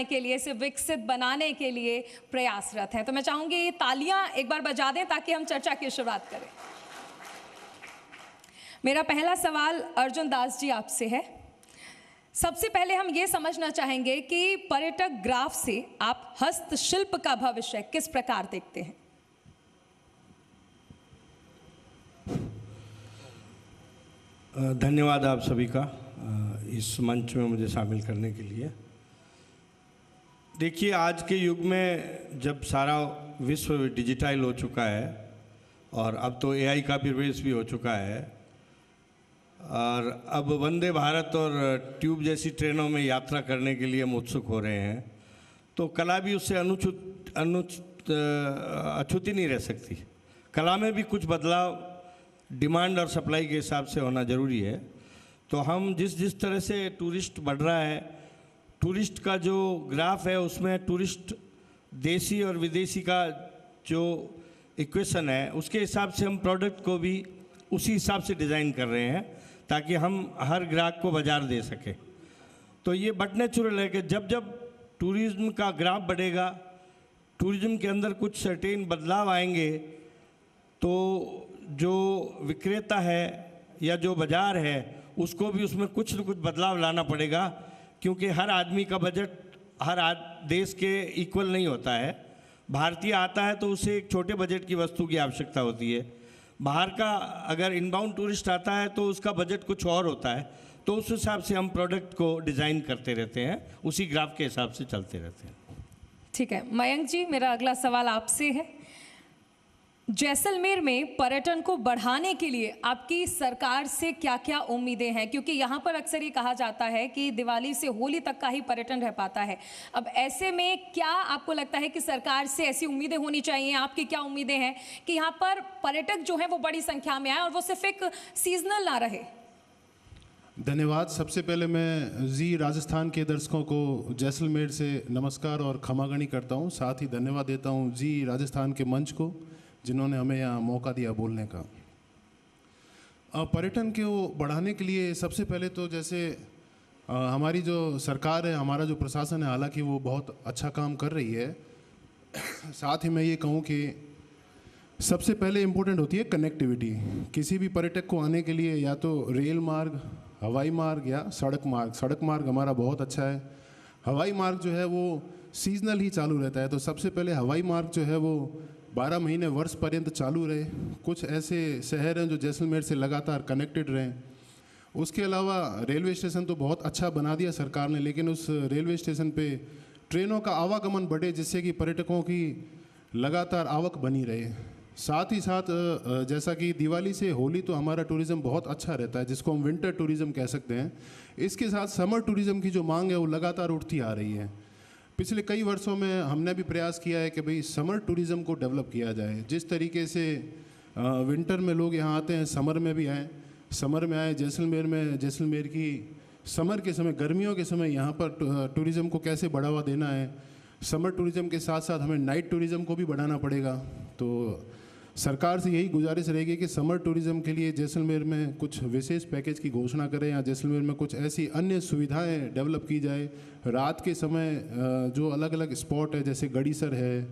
के लिए, इसे विकसित बनाने के लिए प्रयासरत हैं। तो मैं चाहूंगी ये तालियां एक बार बजा दें ताकि हम चर्चा की शुरुआत करें। मेरा पहला सवाल अर्जुन दास जी आपसे है। सबसे पहले हम ये समझना चाहेंगे कि पर्यटक ग्राफ से आप हस्तशिल्प का भविष्य किस प्रकार देखते हैं? धन्यवाद आप सभी का इस मंच में मुझे शामिल करने के लिए। देखिए, आज के युग में जब सारा विश्व डिजिटाइल हो चुका है और अब तो एआई का प्रवेश भी हो चुका है और अब वंदे भारत और ट्यूब जैसी ट्रेनों में यात्रा करने के लिए हम उत्सुक हो रहे हैं, तो कला भी उससे अछूती नहीं रह सकती। कला में भी कुछ बदलाव डिमांड और सप्लाई के हिसाब से होना ज़रूरी है। तो हम जिस तरह से टूरिस्ट बढ़ रहा है, टूरिस्ट का जो ग्राफ है उसमें टूरिस्ट देसी और विदेशी का जो इक्वेशन है उसके हिसाब से हम प्रोडक्ट को भी उसी हिसाब से डिज़ाइन कर रहे हैं ताकि हम हर ग्राहक को बाज़ार दे सकें। तो ये बट नेचुरल है कि जब जब टूरिज़्म का ग्राफ बढ़ेगा, टूरिज़्म के अंदर कुछ सर्टेन बदलाव आएंगे, तो जो विक्रेता है या जो बाज़ार है उसको भी उसमें कुछ न कुछ बदलाव लाना पड़ेगा, क्योंकि हर आदमी का बजट हर देश के इक्वल नहीं होता है। भारतीय आता है तो उसे एक छोटे बजट की वस्तु की आवश्यकता होती है। बाहर का अगर इनबाउंड टूरिस्ट आता है तो उसका बजट कुछ और होता है। तो उस हिसाब से हम प्रोडक्ट को डिज़ाइन करते रहते हैं, उसी ग्राफ के हिसाब से चलते रहते हैं। ठीक है मयंक जी, मेरा अगला सवाल आपसे है। जैसलमेर में पर्यटन को बढ़ाने के लिए आपकी सरकार से क्या क्या उम्मीदें हैं? क्योंकि यहाँ पर अक्सर ये कहा जाता है कि दिवाली से होली तक का ही पर्यटन रह पाता है। अब ऐसे में क्या आपको लगता है कि सरकार से ऐसी उम्मीदें होनी चाहिए? आपकी क्या उम्मीदें हैं कि यहाँ पर पर्यटक जो है वो बड़ी संख्या में आए और वो सिर्फ एक सीजनल ना रहे? धन्यवाद। सबसे पहले मैं जी राजस्थान के दर्शकों को जैसलमेर से नमस्कार और क्षमागणी करता हूँ। साथ ही धन्यवाद देता हूँ जी राजस्थान के मंच को जिन्होंने हमें यहाँ मौका दिया बोलने का। पर्यटन को बढ़ाने के लिए सबसे पहले तो जैसे हमारी जो सरकार है, हमारा जो प्रशासन है, हालांकि वो बहुत अच्छा काम कर रही है। साथ ही मैं ये कहूँ कि सबसे पहले इम्पोर्टेंट होती है कनेक्टिविटी। किसी भी पर्यटक को आने के लिए या तो रेल मार्ग, हवाई मार्ग या सड़क मार्ग। सड़क मार्ग हमारा बहुत अच्छा है। हवाई मार्ग जो है वो सीजनल ही चालू रहता है, तो सबसे पहले हवाई मार्ग जो है वो 12 महीने वर्ष पर्यंत चालू रहे। कुछ ऐसे शहर हैं जो जैसलमेर से लगातार कनेक्टेड रहें। उसके अलावा रेलवे स्टेशन तो बहुत अच्छा बना दिया सरकार ने, लेकिन उस रेलवे स्टेशन पे ट्रेनों का आवागमन बढ़े जिससे कि पर्यटकों की लगातार आवक बनी रहे। साथ ही साथ जैसा कि दिवाली से होली तो हमारा टूरिज़्म बहुत अच्छा रहता है, जिसको हम विंटर टूरिज़्म कह सकते हैं। इसके साथ समर टूरिज़्म की जो मांग है वो लगातार उठती आ रही है। पिछले कई वर्षों में हमने भी प्रयास किया है कि भाई समर टूरिज़्म को डेवलप किया जाए। जिस तरीके से विंटर में लोग यहाँ आते हैं, समर में भी आए। समर में आए जैसलमेर में, जैसलमेर की समर के समय, गर्मियों के समय यहाँ पर टूरिज़्म को कैसे बढ़ावा देना है। समर टूरिज़्म के साथ साथ हमें नाइट टूरिज़्म को भी बढ़ाना पड़ेगा। तो सरकार से यही गुजारिश रहेगी कि समर टूरिज़्म के लिए जैसलमेर में कुछ विशेष पैकेज की घोषणा करें या जैसलमेर में कुछ ऐसी अन्य सुविधाएं डेवलप की जाए। रात के समय जो अलग अलग स्पॉट है जैसे गड़ीसर है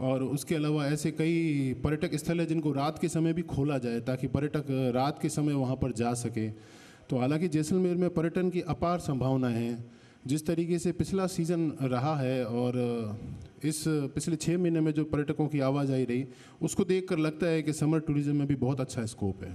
और उसके अलावा ऐसे कई पर्यटक स्थल है जिनको रात के समय भी खोला जाए ताकि पर्यटक रात के समय वहां पर जा सके। तो हालांकि जैसलमेर में पर्यटन की अपार संभावनाएं हैं। जिस तरीके से पिछला सीज़न रहा है और इस पिछले 6 महीने में जो पर्यटकों की आवाजाही रही, उसको देखकर लगता है कि समर टूरिज़्म में भी बहुत अच्छा स्कोप है।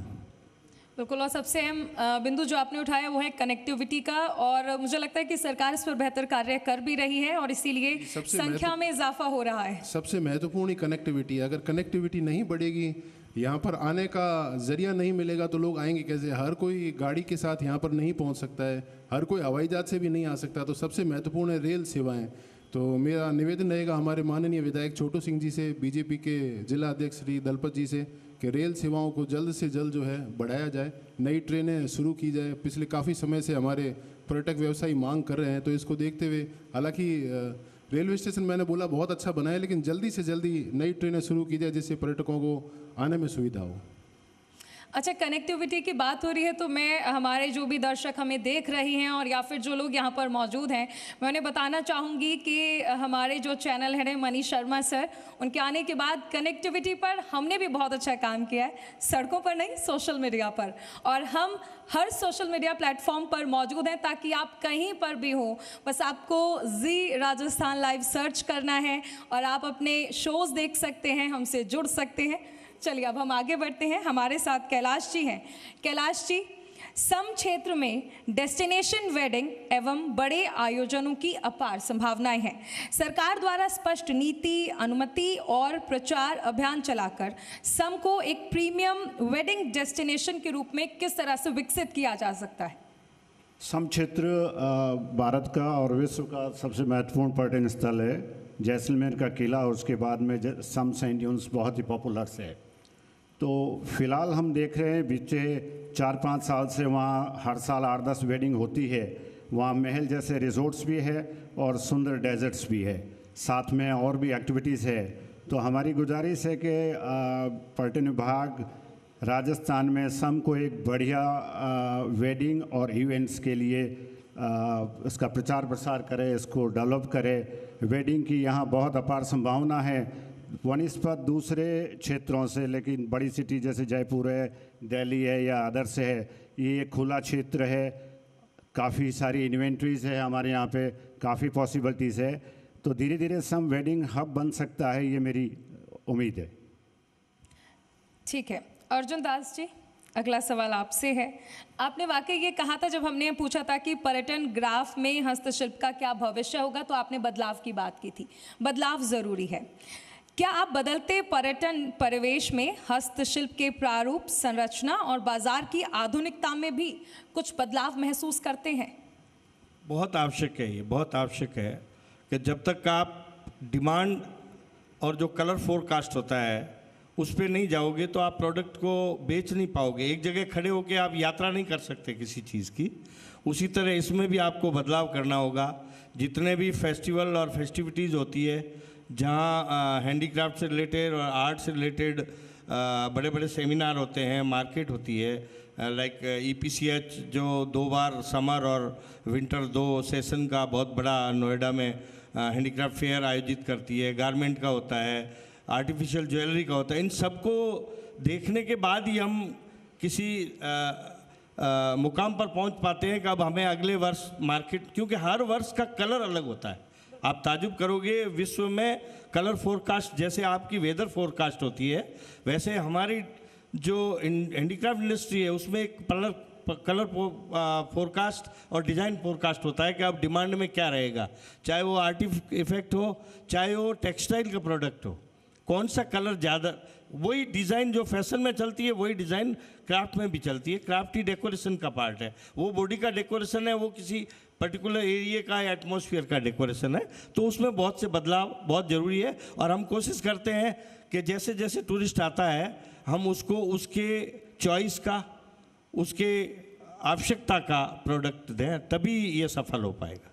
बिल्कुल, और सबसे अहम बिंदु जो आपने उठाया वो है कनेक्टिविटी का, और मुझे लगता है कि सरकार इस पर बेहतर कार्य कर भी रही है और इसीलिए संख्या में इजाफा हो रहा है। सबसे महत्वपूर्ण ही कनेक्टिविटी। अगर कनेक्टिविटी नहीं बढ़ेगी, यहाँ पर आने का जरिया नहीं मिलेगा तो लोग आएंगे कैसे? हर कोई गाड़ी के साथ यहाँ पर नहीं पहुँच सकता है, हर कोई हवाई जहाज से भी नहीं आ सकता। तो सबसे महत्वपूर्ण है रेल सेवाएं। तो मेरा निवेदन रहेगा हमारे माननीय विधायक छोटू सिंह जी से, बीजेपी के जिला अध्यक्ष श्री दलपत जी से, कि रेल सेवाओं को जल्द से जल्द जो है बढ़ाया जाए, नई ट्रेनें शुरू की जाए। पिछले काफ़ी समय से हमारे पर्यटक व्यवसायी मांग कर रहे हैं, तो इसको देखते हुए, हालांकि रेलवे स्टेशन मैंने बोला बहुत अच्छा बना है, लेकिन जल्दी से जल्दी नई ट्रेनें शुरू की जाए जिससे पर्यटकों को आने में सुविधा हो। अच्छा, कनेक्टिविटी की बात हो रही है तो मैं हमारे जो भी दर्शक हमें देख रहे हैं और या फिर जो लोग यहाँ पर मौजूद हैं, मैं उन्हें बताना चाहूँगी कि हमारे जो चैनल हेड हैं मनीष शर्मा सर, उनके आने के बाद कनेक्टिविटी पर हमने भी बहुत अच्छा काम किया है, सड़कों पर नहीं सोशल मीडिया पर, और हम हर सोशल मीडिया प्लेटफॉर्म पर मौजूद हैं ताकि आप कहीं पर भी हो, बस आपको जी राजस्थान लाइव सर्च करना है और आप अपने शोज़ देख सकते हैं, हमसे जुड़ सकते हैं। चलिए अब हम आगे बढ़ते हैं, हमारे साथ कैलाश जी हैं। कैलाश जी, सम क्षेत्र में डेस्टिनेशन वेडिंग एवं बड़े आयोजनों की अपार संभावनाएं हैं। सरकार द्वारा स्पष्ट नीति, अनुमति और प्रचार अभियान चलाकर सम को एक प्रीमियम वेडिंग डेस्टिनेशन के रूप में किस तरह से विकसित किया जा सकता है? सम क्षेत्र भारत का और विश्व का सबसे महत्वपूर्ण पर्यटन स्थल है। जैसलमेर का किला और उसके बाद में सम सैंड ड्यून्स बहुत ही पॉपुलर है। तो फिलहाल हम देख रहे हैं बीते 4-5 साल से वहाँ हर साल 8-10 वेडिंग होती है। वहाँ महल जैसे रिजॉर्ट्स भी है और सुंदर डेजर्ट्स भी है, साथ में और भी एक्टिविटीज़ है। तो हमारी गुजारिश है कि पर्यटन विभाग राजस्थान में सम को एक बढ़िया वेडिंग और इवेंट्स के लिए इसका प्रचार प्रसार करे, इसको डेवलप करे। वेडिंग की यहाँ बहुत अपार संभावना है वनिस्पत दूसरे क्षेत्रों से, लेकिन बड़ी सिटी जैसे जयपुर है, दिल्ली है या अदर्स है, ये एक खुला क्षेत्र है, काफ़ी सारी इन्वेंट्रीज़ है हमारे यहाँ पे, काफ़ी पॉसिबिलिटीज़ है। तो धीरे धीरे सम वेडिंग हब बन सकता है, ये मेरी उम्मीद है। ठीक है, अर्जुन दास जी, अगला सवाल आपसे है। आपने वाकई ये कहा था जब हमने पूछा था कि पर्यटन ग्राफ में हस्तशिल्प का क्या भविष्य होगा, तो आपने बदलाव की बात की थी। बदलाव ज़रूरी है। क्या आप बदलते पर्यटन परिवेश में हस्तशिल्प के प्रारूप, संरचना और बाजार की आधुनिकता में भी कुछ बदलाव महसूस करते हैं? बहुत आवश्यक है, ये बहुत आवश्यक है कि जब तक आप डिमांड और जो कलर फोरकास्ट होता है उस पर नहीं जाओगे तो आप प्रोडक्ट को बेच नहीं पाओगे। एक जगह खड़े होकर आप यात्रा नहीं कर सकते किसी चीज़ की। उसी तरह इसमें भी आपको बदलाव करना होगा। जितने भी फेस्टिवल और फेस्टिविटीज़ होती है जहाँ हैंडीक्राफ्ट से रिलेटेड और आर्ट से रिलेटेड बड़े बड़े सेमिनार होते हैं, मार्केट होती है, लाइक EPCH जो 2 बार समर और विंटर 2 सेशन का बहुत बड़ा नोएडा में हैंडीक्राफ्ट फेयर आयोजित करती है, गारमेंट का होता है, आर्टिफिशियल ज्वेलरी का होता है। इन सबको देखने के बाद ही हम किसी मुकाम पर पहुंच पाते हैं कि अब हमें अगले वर्ष मार्केट, क्योंकि हर वर्ष का कलर अलग होता है। आप ताजुब करोगे, विश्व में कलर फोरकास्ट जैसे आपकी वेदर फोरकास्ट होती है, वैसे हमारी जो हैंडीक्राफ्ट इंडस्ट्री है उसमें एक कलर फोरकास्ट और डिज़ाइन फोरकास्ट होता है कि अब डिमांड में क्या रहेगा, चाहे वो आर्टिफ इफेक्ट हो, चाहे वो टेक्सटाइल का प्रोडक्ट हो, कौन सा कलर ज़्यादा, वही डिज़ाइन जो फैशन में चलती है वही डिज़ाइन क्राफ्ट में भी चलती है। क्राफ्ट ही डेकोरेशन का पार्ट है, वो बॉडी का डेकोरेशन है, वो किसी पर्टिकुलर एरिया का एटमॉस्फेयर का डेकोरेशन है। तो उसमें बहुत से बदलाव बहुत ज़रूरी है और हम कोशिश करते हैं कि जैसे जैसे टूरिस्ट आता है हम उसको उसके चॉइस का, उसके आवश्यकता का प्रोडक्ट दें, तभी ये सफल हो पाएगा।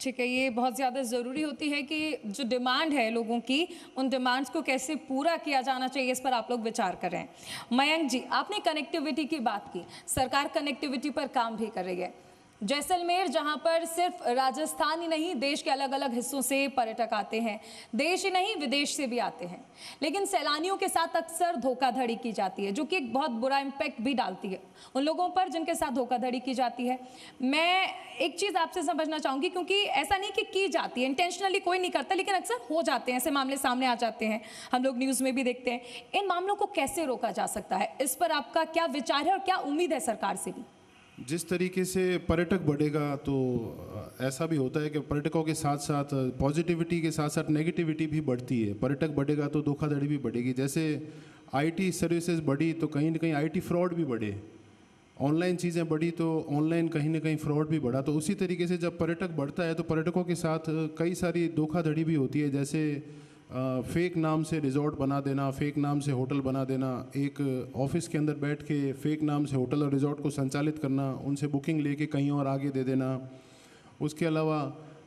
ठीक है, ये बहुत ज़्यादा ज़रूरी होती है कि जो डिमांड है लोगों की, उन डिमांड्स को कैसे पूरा किया जाना चाहिए, इस पर आप लोग विचार कर रहे हैं। मयंक जी, आपने कनेक्टिविटी की बात की, सरकार कनेक्टिविटी पर काम भी कर रही है। जैसलमेर जहां पर सिर्फ राजस्थान ही नहीं देश के अलग अलग हिस्सों से पर्यटक आते हैं, देश ही नहीं विदेश से भी आते हैं, लेकिन सैलानियों के साथ अक्सर धोखाधड़ी की जाती है जो कि एक बहुत बुरा इम्पैक्ट भी डालती है उन लोगों पर जिनके साथ धोखाधड़ी की जाती है। मैं एक चीज़ आपसे समझना चाहूँगी, क्योंकि ऐसा नहीं कि की जाती है, इंटेंशनली कोई नहीं करता, लेकिन अक्सर हो जाते हैं ऐसे मामले, सामने आ जाते हैं, हम लोग न्यूज़ में भी देखते हैं। इन मामलों को कैसे रोका जा सकता है, इस पर आपका क्या विचार है और क्या उम्मीद है सरकार से भी? जिस तरीके से पर्यटक बढ़ेगा तो ऐसा भी होता है कि पर्यटकों के साथ साथ पॉजिटिविटी के साथ साथ नेगेटिविटी भी बढ़ती है। पर्यटक बढ़ेगा तो धोखाधड़ी भी बढ़ेगी। जैसे IT सर्विसेज बढ़ी तो कहीं ना कहीं IT फ्रॉड भी बढ़े, ऑनलाइन चीज़ें बढ़ी तो ऑनलाइन कहीं ना कहीं फ्रॉड भी बढ़ा। तो उसी तरीके से जब पर्यटक बढ़ता है तो पर्यटकों के साथ कई सारी धोखाधड़ी भी होती है। जैसे फेक नाम से रिजॉर्ट बना देना, फेक नाम से होटल बना देना, एक ऑफिस के अंदर बैठ के फेक नाम से होटल और रिजॉर्ट को संचालित करना, उनसे बुकिंग लेके कहीं और आगे दे देना। उसके अलावा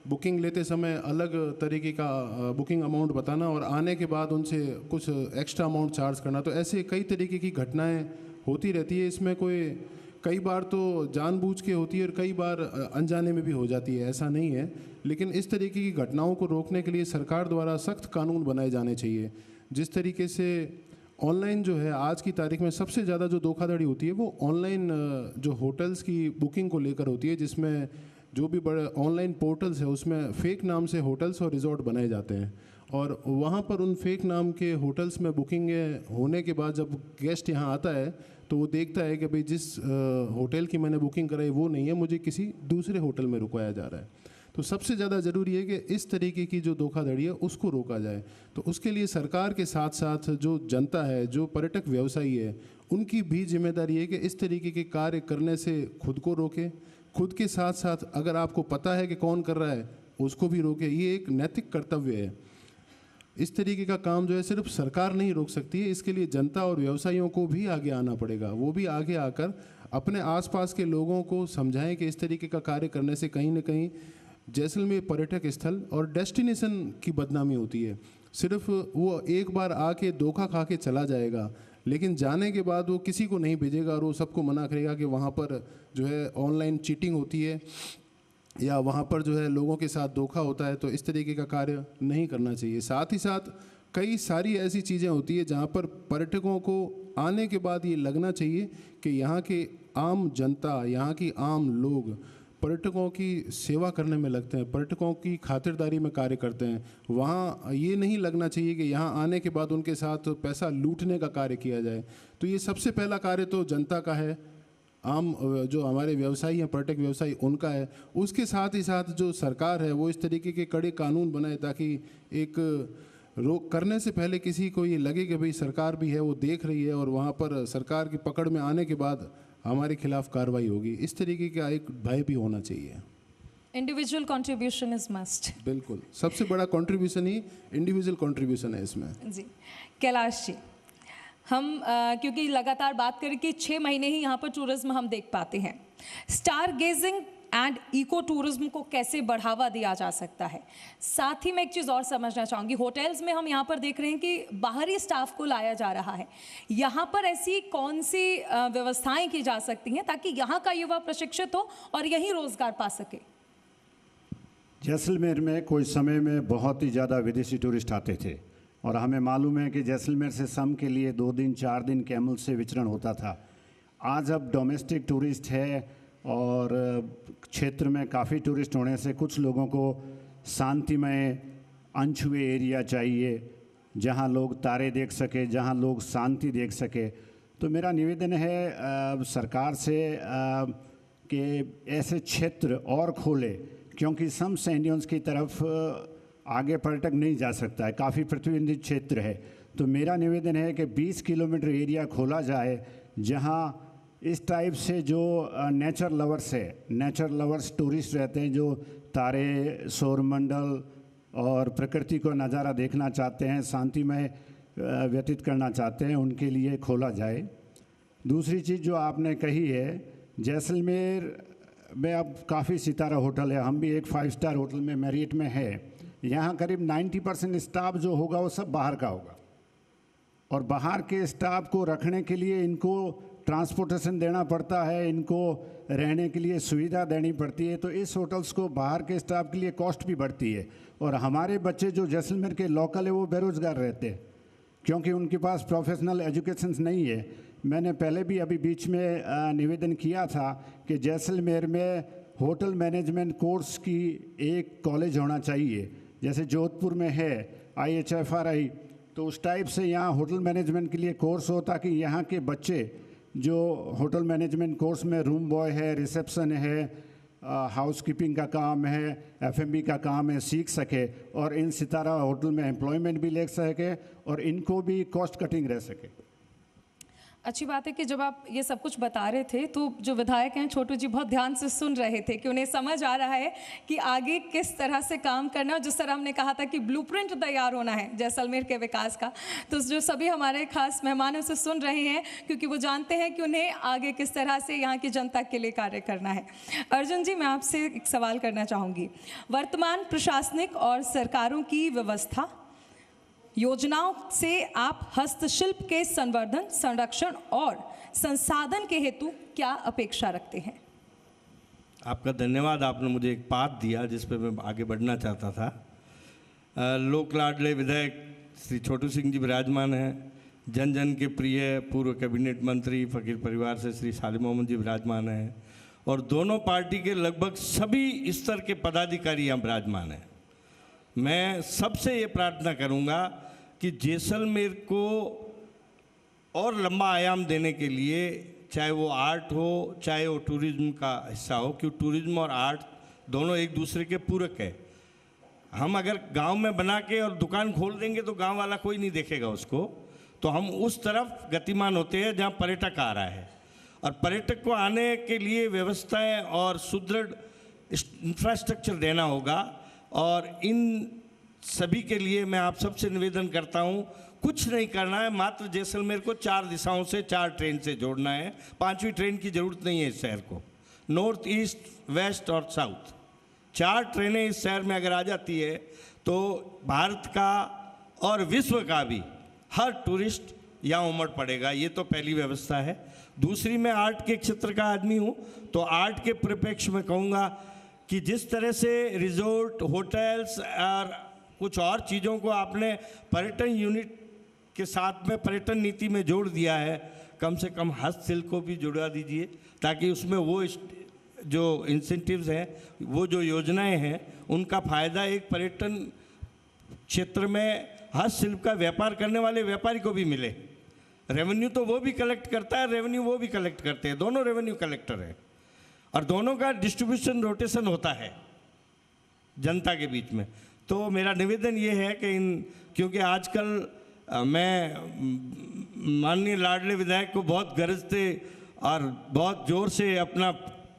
बुकिंग लेते समय अलग तरीके का बुकिंग अमाउंट बताना और आने के बाद उनसे कुछ एक्स्ट्रा अमाउंट चार्ज करना, तो ऐसे कई तरीके की घटनाएं होती रहती है। इसमें कई बार तो जानबूझ के होती है और कई बार अनजाने में भी हो जाती है, ऐसा नहीं है। लेकिन इस तरीके की घटनाओं को रोकने के लिए सरकार द्वारा सख्त कानून बनाए जाने चाहिए। जिस तरीके से ऑनलाइन जो है आज की तारीख में सबसे ज़्यादा जो धोखाधड़ी होती है वो ऑनलाइन जो होटल्स की बुकिंग को लेकर होती है, जिसमें जो भी बड़े ऑनलाइन पोर्टल्स है उसमें फ़ेक नाम से होटल्स और रिजॉर्ट बनाए जाते हैं और वहाँ पर उन फेक नाम के होटल्स में बुकिंग होने के बाद जब गेस्ट यहाँ आता है तो वो देखता है कि भाई जिस होटल की मैंने बुकिंग कराई वो नहीं है, मुझे किसी दूसरे होटल में रुकवाया जा रहा है। तो सबसे ज़्यादा ज़रूरी है कि इस तरीके की जो धोखाधड़ी है उसको रोका जाए। तो उसके लिए सरकार के साथ साथ जो जनता है, जो पर्यटक व्यवसायी है, उनकी भी जिम्मेदारी है कि इस तरीके के कार्य करने से खुद को रोके, खुद के साथ साथ अगर आपको पता है कि कौन कर रहा है उसको भी रोके। ये एक नैतिक कर्तव्य है। इस तरीके का काम जो है सिर्फ सरकार नहीं रोक सकती है, इसके लिए जनता और व्यवसायियों को भी आगे आना पड़ेगा। वो भी आगे आकर अपने आसपास के लोगों को समझाएं कि इस तरीके का कार्य करने से कहीं ना कहीं जैसलमेर पर्यटक स्थल और डेस्टिनेशन की बदनामी होती है। सिर्फ वो एक बार आके धोखा खा के चला जाएगा, लेकिन जाने के बाद वो किसी को नहीं भेजेगा और वो सबको मना करेगा कि वहाँ पर जो है ऑनलाइन चीटिंग होती है या वहाँ पर जो है लोगों के साथ धोखा होता है। तो इस तरीके का कार्य नहीं करना चाहिए। साथ ही साथ कई सारी ऐसी चीज़ें होती है जहाँ पर पर्यटकों को आने के बाद ये लगना चाहिए कि यहाँ के आम जनता, यहाँ की आम लोग पर्यटकों की सेवा करने में लगते हैं, पर्यटकों की खातिरदारी में कार्य करते हैं। वहाँ ये नहीं लगना चाहिए कि यहाँ आने के बाद उनके साथ पैसा लूटने का कार्य किया जाए। तो ये सबसे पहला कार्य तो जनता का है, आम जो हमारे व्यवसायी हैं, पर्यटक व्यवसायी, उनका है। उसके साथ ही साथ जो सरकार है वो इस तरीके के कड़े कानून बनाए ताकि एक रोक करने से पहले किसी को ये लगे कि भाई सरकार भी है, वो देख रही है और वहाँ पर सरकार की पकड़ में आने के बाद हमारे खिलाफ कार्रवाई होगी। इस तरीके का एक भय भी होना चाहिए। Individual contribution is must. बिल्कुल, सबसे बड़ा कंट्रीब्यूशन ही इंडिविजुअल कंट्रीब्यूशन है इसमें। जी, कैलाश जी, हम क्योंकि लगातार बात करें कि 6 महीने ही यहाँ पर टूरिज्म हम देख पाते हैं, star gazing and eco tourism को कैसे बढ़ावा दिया जा सकता है? साथ ही मैं एक चीज़ और समझना चाहूँगी, होटल्स में हम यहाँ पर देख रहे हैं कि बाहरी स्टाफ को लाया जा रहा है, यहाँ पर ऐसी कौन सी व्यवस्थाएं की जा सकती हैं ताकि यहाँ का युवा प्रशिक्षित हो और यहीं रोजगार पा सके? जैसलमेर में कोई समय में बहुत ही ज़्यादा विदेशी टूरिस्ट आते थे और हमें मालूम है कि जैसलमेर से सम के लिए 2 दिन 4 दिन कैमल से विचरण होता था। आज अब डोमेस्टिक टूरिस्ट है और क्षेत्र में काफ़ी टूरिस्ट होने से कुछ लोगों को शांतिमय अनछुए एरिया चाहिए जहां लोग तारे देख सके, जहां लोग शांति देख सके। तो मेरा निवेदन है सरकार से कि ऐसे क्षेत्र और खोले, क्योंकि सम सैंडियंस की तरफ आगे पर्यटक नहीं जा सकता है, काफ़ी प्रतिबंधित क्षेत्र है। तो मेरा निवेदन है कि 20 किलोमीटर एरिया खोला जाए जहां इस टाइप से जो नेचर लवर्स है, नेचर लवर्स टूरिस्ट रहते हैं जो तारे, सौरमंडल और प्रकृति को नज़ारा देखना चाहते हैं, शांतिमय व्यतीत करना चाहते हैं, उनके लिए खोला जाए। दूसरी चीज़ जो आपने कही है, जैसलमेर में अब काफ़ी सितारा होटल है, हम भी एक 5 स्टार होटल में मैरियट में है। यहाँ करीब 90% स्टाफ जो होगा वो सब बाहर का होगा और बाहर के स्टाफ को रखने के लिए इनको ट्रांसपोर्टेशन देना पड़ता है, इनको रहने के लिए सुविधा देनी पड़ती है। तो इस होटल्स को बाहर के स्टाफ के लिए कॉस्ट भी बढ़ती है और हमारे बच्चे जो जैसलमेर के लोकल है वो बेरोज़गार रहते हैं क्योंकि उनके पास प्रोफेशनल एजुकेशन नहीं है। मैंने पहले भी अभी बीच में निवेदन किया था कि जैसलमेर में होटल मैनेजमेंट कोर्स की एक कॉलेज होना चाहिए, जैसे जोधपुर में है IHFRI, तो उस टाइप से यहाँ होटल मैनेजमेंट के लिए कोर्स हो ताकि यहाँ के बच्चे जो होटल मैनेजमेंट कोर्स में रूम बॉय है, रिसेप्शन है, हाउसकीपिंग का काम है, F&B का काम है, सीख सके और इन सितारा होटल में एम्प्लॉयमेंट भी ले सके और इनको भी कॉस्ट कटिंग रह सके। अच्छी बात है कि जब आप ये सब कुछ बता रहे थे तो जो विधायक हैं छोटू जी बहुत ध्यान से सुन रहे थे कि उन्हें समझ आ रहा है कि आगे किस तरह से काम करना है। जिस तरह हमने कहा था कि ब्लूप्रिंट तैयार होना है जैसलमेर के विकास का, तो जो सभी हमारे खास मेहमान हैं उसे सुन रहे हैं क्योंकि वो जानते हैं कि उन्हें आगे किस तरह से यहाँ की जनता के लिए कार्य करना है। अर्जुन जी, मैं आपसे एक सवाल करना चाहूँगी। वर्तमान प्रशासनिक और सरकारों की व्यवस्था योजनाओं से आप हस्तशिल्प के संवर्धन, संरक्षण और संसाधन के हेतु क्या अपेक्षा रखते हैं? आपका धन्यवाद। आपने मुझे एक पाठ दिया जिस पे मैं आगे बढ़ना चाहता था। लोक लाडले विधायक श्री छोटू सिंह जी विराजमान हैं। जन जन के प्रिय पूर्व कैबिनेट मंत्री फ़कीर परिवार से श्री सालिम मोहम्मद जी विराजमान हैं और दोनों पार्टी के लगभग सभी स्तर के पदाधिकारी यहाँ विराजमान हैं। मैं सबसे ये प्रार्थना करूँगा कि जैसलमेर को और लंबा आयाम देने के लिए, चाहे वो आर्ट हो चाहे वो टूरिज्म का हिस्सा हो, क्योंकि टूरिज्म और आर्ट दोनों एक दूसरे के पूरक है। हम अगर गांव में बना के और दुकान खोल देंगे तो गांव वाला कोई नहीं देखेगा उसको, तो हम उस तरफ गतिमान होते हैं जहां पर्यटक आ रहा है। और पर्यटक को आने के लिए व्यवस्थाएं और सुदृढ़ इंफ्रास्ट्रक्चर देना होगा। और इन सभी के लिए मैं आप सबसे निवेदन करता हूं, कुछ नहीं करना है, मात्र जैसलमेर को 4 दिशाओं से 4 ट्रेन से जोड़ना है। 5वीं ट्रेन की ज़रूरत नहीं है इस शहर को। नॉर्थ, ईस्ट, वेस्ट और साउथ 4 ट्रेनें इस शहर में अगर आ जाती है तो भारत का और विश्व का भी हर टूरिस्ट यहाँ उमड़ पड़ेगा। ये तो पहली व्यवस्था है। दूसरी, मैं आर्ट के क्षेत्र का आदमी हूँ, तो आर्ट के परिप्रेक्ष्य में कहूँगा कि जिस तरह से रिजोर्ट, होटल्स और कुछ और चीज़ों को आपने पर्यटन यूनिट के साथ में पर्यटन नीति में जोड़ दिया है, कम से कम हस्तशिल्प को भी जुड़ा दीजिए ताकि उसमें वो जो इंसेंटिव्स हैं, वो जो योजनाएं हैं, उनका फ़ायदा एक पर्यटन क्षेत्र में हस्तशिल्प का व्यापार करने वाले व्यापारी को भी मिले। रेवेन्यू तो वो भी कलेक्ट करता है, रेवेन्यू वो भी कलेक्ट करते हैं, दोनों रेवेन्यू कलेक्टर हैं और दोनों का डिस्ट्रीब्यूशन रोटेशन होता है जनता के बीच में। तो मेरा निवेदन ये है कि क्योंकि आजकल मैं माननीय लाडले विधायक को बहुत गरजते और बहुत ज़ोर से अपना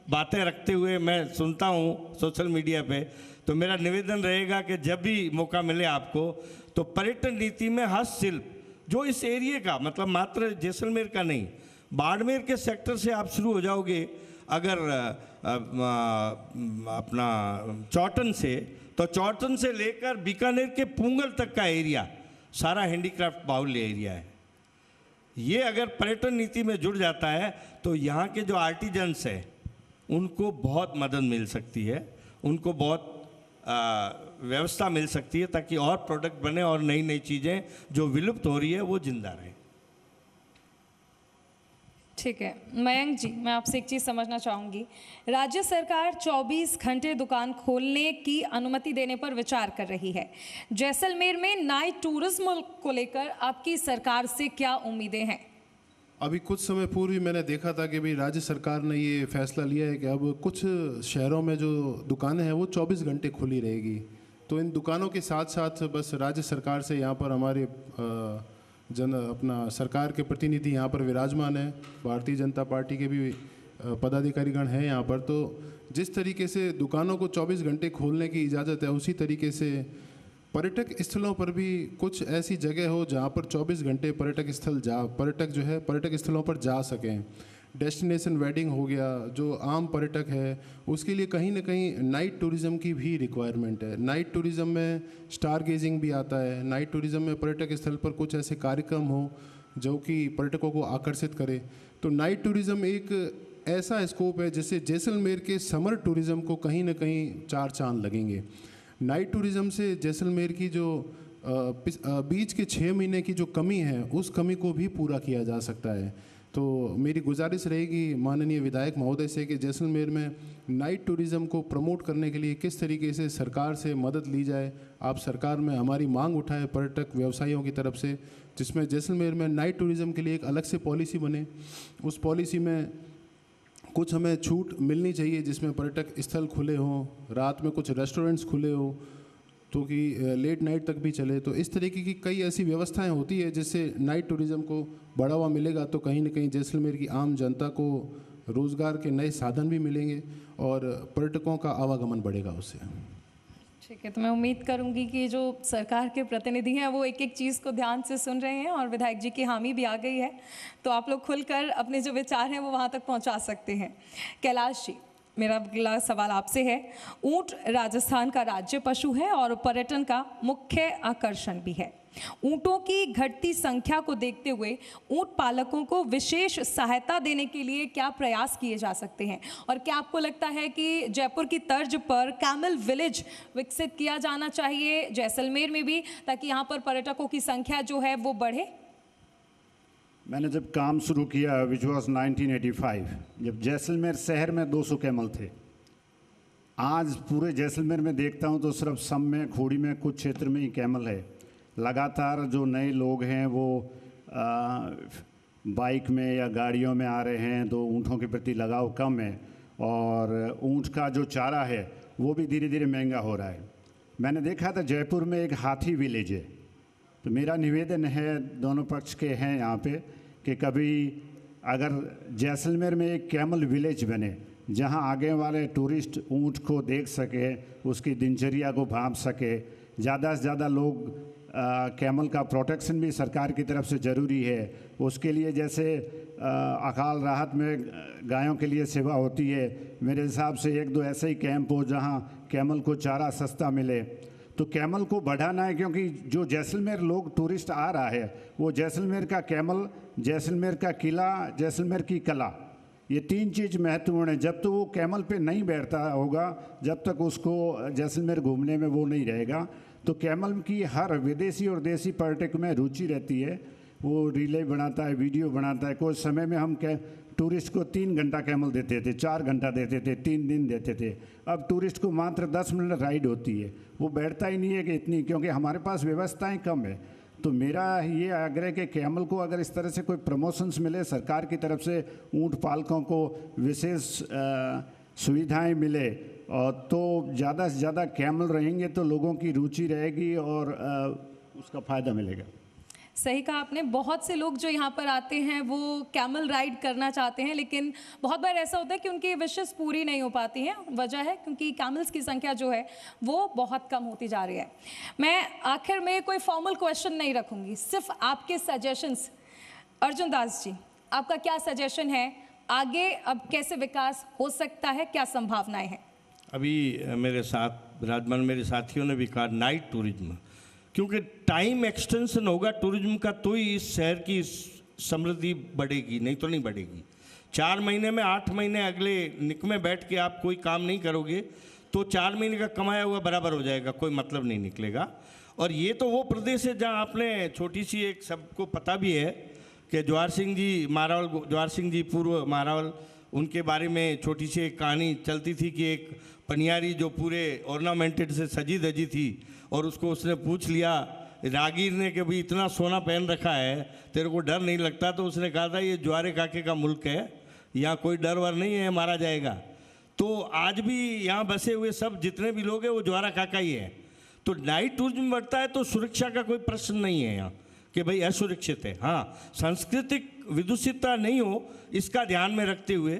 बातें रखते हुए मैं सुनता हूँ सोशल मीडिया पे, तो मेरा निवेदन रहेगा कि जब भी मौका मिले आपको तो पर्यटन नीति में हस्तशिल्प जो इस एरिया का, मतलब मात्र जैसलमेर का नहीं, बाड़मेर के सेक्टर से आप शुरू हो जाओगे अगर अपना चौटन से, तो चौटन से लेकर बीकानेर के पुंगल तक का एरिया सारा हैंडीक्राफ्ट बाहुल्य एरिया है। ये अगर पर्यटन नीति में जुड़ जाता है तो यहाँ के जो आर्टिजन्स हैं उनको बहुत मदद मिल सकती है, उनको बहुत व्यवस्था मिल सकती है ताकि और प्रोडक्ट बने और नई नई चीज़ें जो विलुप्त हो रही है वो जिंदा रहें। ठीक है मयंक जी, मैं आपसे एक चीज़ समझना चाहूँगी। राज्य सरकार 24 घंटे दुकान खोलने की अनुमति देने पर विचार कर रही है। जैसलमेर में नाइट टूरिज्म को लेकर आपकी सरकार से क्या उम्मीदें हैं? अभी कुछ समय पूर्व ही मैंने देखा था कि भाई राज्य सरकार ने ये फैसला लिया है कि अब कुछ शहरों में जो दुकानें हैं वो 24 घंटे खुली रहेगी। तो इन दुकानों के साथ साथ बस राज्य सरकार से यहाँ पर हमारे अपना सरकार के प्रतिनिधि यहाँ पर विराजमान है, भारतीय जनता पार्टी के भी पदाधिकारीगण हैं यहाँ पर। तो जिस तरीके से दुकानों को 24 घंटे खोलने की इजाज़त है, उसी तरीके से पर्यटक स्थलों पर भी कुछ ऐसी जगह हो जहाँ पर 24 घंटे पर्यटक जो है पर्यटक स्थलों पर जा सकें। डेस्टिनेशन वेडिंग हो गया, जो आम पर्यटक है उसके लिए कहीं ना कहीं नाइट टूरिज़्म की भी रिक्वायरमेंट है। नाइट टूरिज़्म में स्टार गेजिंग भी आता है। नाइट टूरिज़्म में पर्यटक स्थल पर कुछ ऐसे कार्यक्रम हो जो कि पर्यटकों को आकर्षित करे। तो नाइट टूरिज़्म एक ऐसा स्कोप है जिससे जैसलमेर के समर टूरिज़्म को कहीं ना कहीं 4 चांद लगेंगे। नाइट टूरिज़्म से जैसलमेर की जो बीच के 6 महीने की जो कमी है उस कमी को भी पूरा किया जा सकता है। तो मेरी गुजारिश रहेगी माननीय विधायक महोदय से कि जैसलमेर में नाइट टूरिज़्म को प्रमोट करने के लिए किस तरीके से सरकार से मदद ली जाए। आप सरकार में हमारी मांग उठाए पर्यटक व्यवसायियों की तरफ से, जिसमें जैसलमेर में नाइट टूरिज़्म के लिए एक अलग से पॉलिसी बने। उस पॉलिसी में कुछ हमें छूट मिलनी चाहिए जिसमें पर्यटक स्थल खुले हों, रात में कुछ रेस्टोरेंट्स खुले हों, तो कि लेट नाइट तक भी चले। तो इस तरीके की कई ऐसी व्यवस्थाएं होती है जिससे नाइट टूरिज़्म को बढ़ावा मिलेगा, तो कहीं ना कहीं जैसलमेर की आम जनता को रोज़गार के नए साधन भी मिलेंगे और पर्यटकों का आवागमन बढ़ेगा उससे। ठीक है, तो मैं उम्मीद करूंगी कि जो सरकार के प्रतिनिधि हैं वो एक एक चीज़ को ध्यान से सुन रहे हैं और विधायक जी की हामी भी आ गई है, तो आप लोग खुलकर अपने जो विचार हैं वो वहाँ तक पहुँचा सकते हैं। कैलाश जी, मेरा अगला सवाल आपसे है। ऊंट राजस्थान का राज्य पशु है और पर्यटन का मुख्य आकर्षण भी है। ऊंटों की घटती संख्या को देखते हुए ऊंट पालकों को विशेष सहायता देने के लिए क्या प्रयास किए जा सकते हैं, और क्या आपको लगता है कि जयपुर की तर्ज पर कैमल विलेज विकसित किया जाना चाहिए जैसलमेर में भी, ताकि यहाँ पर पर्यटकों की संख्या जो है वो बढ़े? मैंने जब काम शुरू किया विच वॉज 1985, जब जैसलमेर शहर में 200 कैमल थे। आज पूरे जैसलमेर में देखता हूँ तो सिर्फ सम में, खोड़ी में, कुछ क्षेत्र में ही कैमल है। लगातार जो नए लोग हैं वो बाइक में या गाड़ियों में आ रहे हैं, तो ऊँटों के प्रति लगाव कम है और ऊँट का जो चारा है वो भी धीरे धीरे महंगा हो रहा है। मैंने देखा था जयपुर में एक हाथी विलेज है, तो मेरा निवेदन है, दोनों पक्ष के हैं यहाँ पे, कि कभी अगर जैसलमेर में एक कैमल विलेज बने जहाँ आगे वाले टूरिस्ट ऊँट को देख सके, उसकी दिनचर्या को भांप सके। ज़्यादा से ज़्यादा लोग कैमल का प्रोटेक्शन भी सरकार की तरफ से ज़रूरी है। उसके लिए जैसे अकाल राहत में गायों के लिए सेवा होती है, मेरे हिसाब से एक दो ऐसे ही कैंप हो जहाँ कैमल को चारा सस्ता मिले। तो कैमल को बढ़ाना है, क्योंकि जो जैसलमेर लोग टूरिस्ट आ रहा है वो जैसलमेर का कैमल, जैसलमेर का किला, जैसलमेर की कला, ये तीन चीज़ महत्वपूर्ण है। जब तक वो कैमल पे नहीं बैठता होगा, जब तक उसको जैसलमेर घूमने में वो नहीं रहेगा। तो कैमल की हर विदेशी और देसी पर्यटक में रुचि रहती है। वो रीले बनाता है, वीडियो बनाता है। कुछ समय में हम टूरिस्ट को 3 घंटा कैमल देते थे, 4 घंटा देते थे, 3 दिन देते थे। अब टूरिस्ट को मात्र 10 मिनट राइड होती है, वो बैठता ही नहीं है कि इतनी, क्योंकि हमारे पास व्यवस्थाएं कम है। तो मेरा ये आग्रह कि कैमल को अगर इस तरह से कोई प्रमोशंस मिले सरकार की तरफ से, ऊँट पालकों को विशेष सुविधाएं मिले, और तो ज़्यादा से ज़्यादा कैमल रहेंगे तो लोगों की रुचि रहेगी और उसका फ़ायदा मिलेगा। सही कहा आपने। बहुत से लोग जो यहाँ पर आते हैं वो कैमल राइड करना चाहते हैं, लेकिन बहुत बार ऐसा होता है कि उनकी विशेष पूरी नहीं हो पाती हैं। वजह है क्योंकि कैमल्स की संख्या जो है वो बहुत कम होती जा रही है। मैं आखिर में कोई फॉर्मल क्वेश्चन नहीं रखूँगी, सिर्फ आपके सजेशंस। अर्जुन दास जी, आपका क्या सजेशन है? आगे अब कैसे विकास हो सकता है, क्या संभावनाएं हैं? अभी मेरे साथ विराजमान मेरे साथियों ने भी कहा नाइट टूरिज्म, क्योंकि टाइम एक्सटेंशन होगा टूरिज्म का तो ही इस शहर की समृद्धि बढ़ेगी, नहीं तो नहीं बढ़ेगी। 4 महीने में 8 महीने अगले निक में बैठ के आप कोई काम नहीं करोगे तो 4 महीने का कमाया हुआ बराबर हो जाएगा, कोई मतलब नहीं निकलेगा। और ये तो वो प्रदेश है जहाँ आपने छोटी सी एक, सबको पता भी है कि जवाहर सिंह जी मारावल, जवाहर सिंह जी पूर्व मारावल, उनके बारे में छोटी सी एक कहानी चलती थी कि एक पनियारी जो पूरे ऑर्नामेंटेड से सजी धजी थी, और उसको उसने पूछ लिया रागीर ने कि भाई इतना सोना पहन रखा है, तेरे को डर नहीं लगता? तो उसने कहा था ये ज्वारे काके का मुल्क है, यहाँ कोई डर वर नहीं है, मारा जाएगा। तो आज भी यहाँ बसे हुए सब जितने भी लोग हैं वो ज्वारा काका ही है। तो नाइट टूरिज्म बढ़ता है तो सुरक्षा का कोई प्रश्न नहीं है यहाँ कि भाई असुरक्षित है। हाँ, सांस्कृतिक विदूषितता नहीं हो, इसका ध्यान में रखते हुए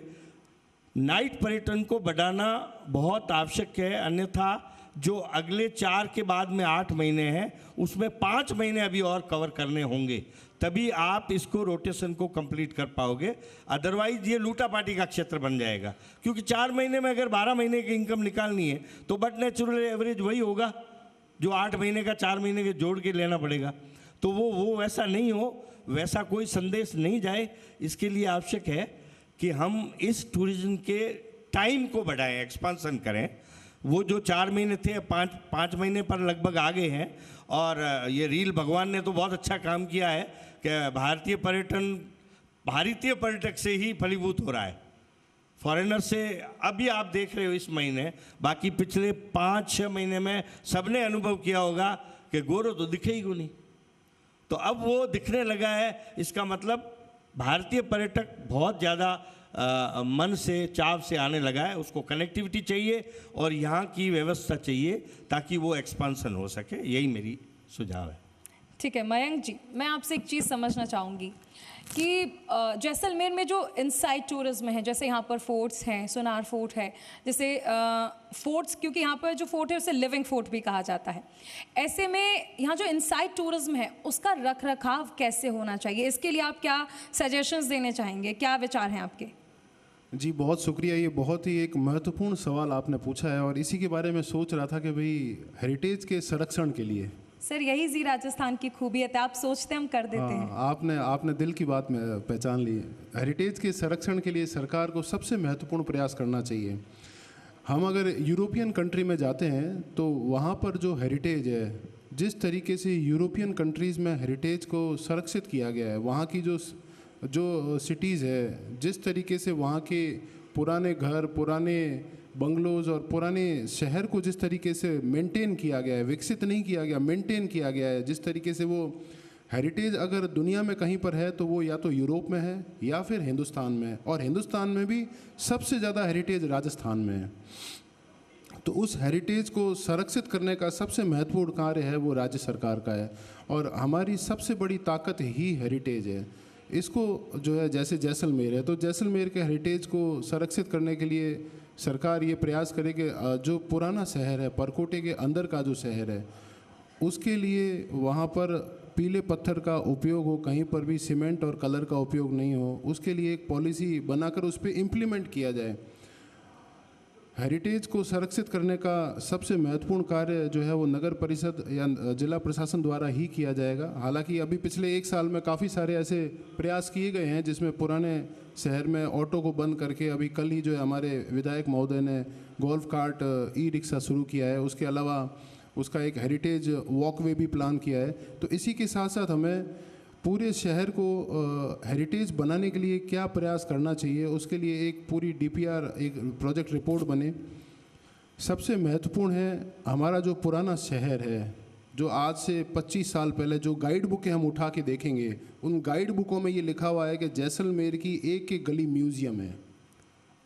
नाइट पर्यटन को बढ़ाना बहुत आवश्यक है। अन्यथा जो अगले 4 के बाद में 8 महीने हैं उसमें 5 महीने अभी और कवर करने होंगे, तभी आप इसको रोटेशन को कंप्लीट कर पाओगे। अदरवाइज ये लूटा पाटी का क्षेत्र बन जाएगा, क्योंकि 4 महीने में अगर 12 महीने की इनकम निकालनी है तो बट नेचुरल एवरेज वही होगा जो 8 महीने का 4 महीने के जोड़ के लेना पड़ेगा। तो वो वैसा नहीं हो, वैसा कोई संदेश नहीं जाए। इसके लिए आवश्यक है कि हम इस टूरिज्म के टाइम को बढ़ाएं, एक्सपांसन करें। वो जो 4 महीने थे 5 महीने पर लगभग आ गए हैं। और ये रील भगवान ने तो बहुत अच्छा काम किया है कि भारतीय पर्यटक से ही फलीभूत हो रहा है, फॉरेनर से अभी आप देख रहे हो इस महीने। बाकी पिछले 5-6 महीने में सबने अनुभव किया होगा कि गोरो तो दिखे ही नहीं, तो अब वो दिखने लगा है। इसका मतलब भारतीय पर्यटक बहुत ज़्यादा मन से चाव से आने लगा है। उसको कनेक्टिविटी चाहिए और यहाँ की व्यवस्था चाहिए ताकि वो एक्सपांसन हो सके। यही मेरी सुझाव है। ठीक है मयंक जी, मैं आपसे एक चीज़ समझना चाहूँगी कि जैसलमेर में जो इनसाइड टूरिज्म है, जैसे यहाँ पर फोर्ट्स हैं, सोनार फोर्ट है, जैसे फोर्ट्स, क्योंकि यहाँ पर जो फोर्ट है उसे लिविंग फोर्ट भी कहा जाता है, ऐसे में यहाँ जो इनसाइड टूरिज्म है उसका रख रखाव कैसे होना चाहिए, इसके लिए आप क्या सजेशंस देने चाहेंगे, क्या विचार हैं आपके? जी बहुत शुक्रिया, ये बहुत ही एक महत्वपूर्ण सवाल आपने पूछा है और इसी के बारे में सोच रहा था कि भाई हेरिटेज के संरक्षण के लिए। सर यही जी राजस्थान की खूबियत है, आप सोचते हम कर देते हैं। आपने दिल की बात में पहचान ली। हेरिटेज के संरक्षण के लिए सरकार को सबसे महत्वपूर्ण प्रयास करना चाहिए। हम अगर यूरोपियन कंट्री में जाते हैं तो वहाँ पर जो हेरिटेज है, जिस तरीके से यूरोपियन कंट्रीज़ में हेरिटेज को संरक्षित किया गया है, वहाँ की जो सिटीज़ है, जिस तरीके से वहाँ के पुराने घर, पुराने बंगलोज़ और पुराने शहर को जिस तरीके से मेंटेन किया गया है, विकसित नहीं किया गया, मेंटेन किया गया है, जिस तरीके से वो हेरिटेज अगर दुनिया में कहीं पर है तो वो या तो यूरोप में है या फिर हिंदुस्तान में है, और हिंदुस्तान में भी सबसे ज़्यादा हेरिटेज राजस्थान में है। तो उस हेरिटेज को संरक्षित करने का सबसे महत्वपूर्ण कार्य है वो राज्य सरकार का है और हमारी सबसे बड़ी ताकत ही हेरिटेज है। इसको जो है जैसे जैसलमेर है तो जैसलमेर के हेरिटेज को संरक्षित करने के लिए सरकार ये प्रयास करे कि जो पुराना शहर है, परकोटे के अंदर का जो शहर है, उसके लिए वहाँ पर पीले पत्थर का उपयोग हो, कहीं पर भी सीमेंट और कलर का उपयोग नहीं हो, उसके लिए एक पॉलिसी बनाकर उस पर इम्प्लीमेंट किया जाए। हेरिटेज को संरक्षित करने का सबसे महत्वपूर्ण कार्य जो है वो नगर परिषद या जिला प्रशासन द्वारा ही किया जाएगा। हालांकि अभी पिछले 1 साल में काफ़ी सारे ऐसे प्रयास किए गए हैं जिसमें पुराने शहर में ऑटो को बंद करके, अभी कल ही जो है हमारे विधायक महोदय ने गोल्फ कार्ट ई रिक्शा शुरू किया है, उसके अलावा उसका एक हेरिटेज वॉकवे भी प्लान किया है। तो इसी के साथ साथ हमें पूरे शहर को हेरिटेज बनाने के लिए क्या प्रयास करना चाहिए, उसके लिए एक पूरी DPR, एक प्रोजेक्ट रिपोर्ट बने। सबसे महत्वपूर्ण है हमारा जो पुराना शहर है, जो आज से 25 साल पहले जो गाइड बुकें हम उठा के देखेंगे, उन गाइड बुकों में ये लिखा हुआ है कि जैसलमेर की एक एक गली म्यूज़ियम है।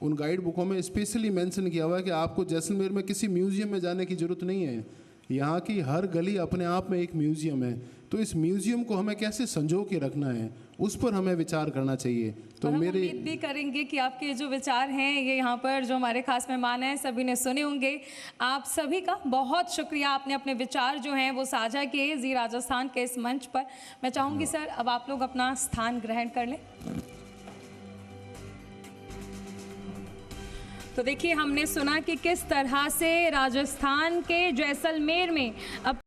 उन गाइड बुकों में स्पेशली मेंशन किया हुआ है कि आपको जैसलमेर में किसी म्यूज़ियम में जाने की ज़रूरत नहीं है, यहाँ की हर गली अपने आप में एक म्यूज़ियम है। तो इस म्यूज़ियम को हमें कैसे संजो के रखना है, उस पर हमें विचार करना चाहिए। तो और हम मेरे उम्मीद भी करेंगे कि आपके जो विचार हैं ये यहाँ पर जो हमारे खास मेहमान हैं सभी ने सुने होंगे। आप सभी का बहुत शुक्रिया, आपने अपने विचार जो हैं वो साझा किए जी राजस्थान के इस मंच पर। मैं चाहूँगी सर अब आप लोग अपना स्थान ग्रहण कर लें। तो देखिए हमने सुना कि किस तरह से राजस्थान के जैसलमेर में अब